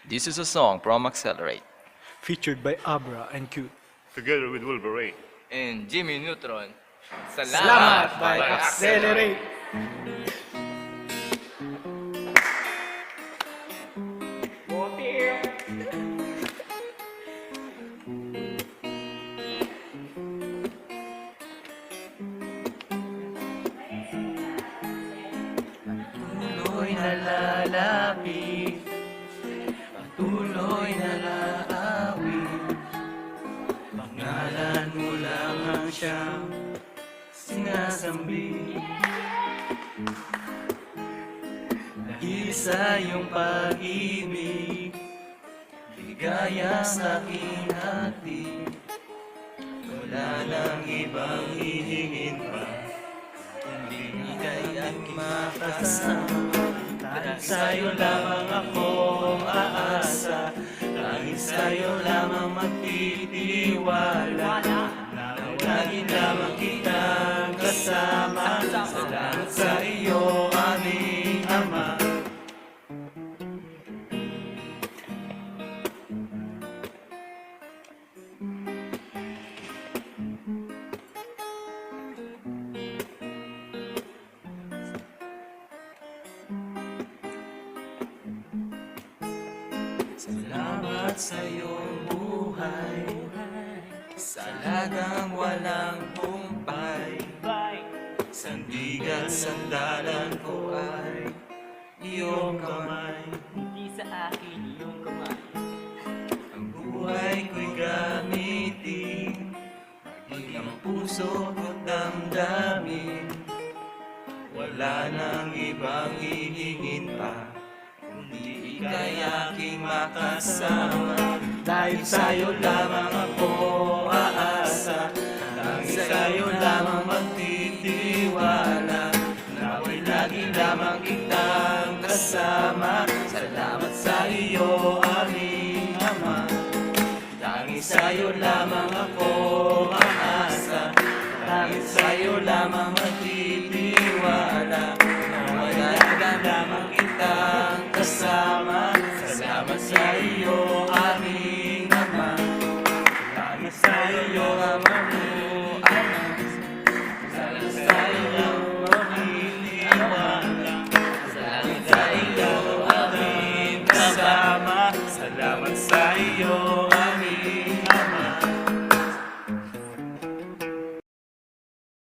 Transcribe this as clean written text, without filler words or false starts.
This is a song from Accelerate. Featured by Abra and Cute. Together with Wolverine. And Jimmy Neutron. Salamat by Accelerate! Patuloy na lalapit, patuloy na laawit. Pangalan mo lang ang siyang sinasambi. Dahil sa iyong pag-ibig, ligaya sa aking hati. Wala nang ibang hihingin pa, kundi ika'y ang makasama. Dahil sa'yo lamang ako aasa, dahil sa'yo lamang magtitiwala. Lagi lamang kitang kasama, salamat sa iyo aming Ama. Salamat sa iyong buhay, sa lagang walang humpay. Sandigan, sandalan ko ay iyong kamay. Hindi sa akin iyong kamay. Ang buhay ko'y gamitin, maging ang puso ko't damdamin. Wala nang ibang hihingin pa, kundi ika'y aking makasama. Dahil sa'yo lamang ako aasa, dahil sa'yo lamang magtitiwala. Nawa'y lagi lamang kitang kasama, salamat sa iyo aming Ama. Dahil sa'yo lamang ako aasa, dahil sa'yo lamang magtitiwala. Nawa'y lagi lamang kitang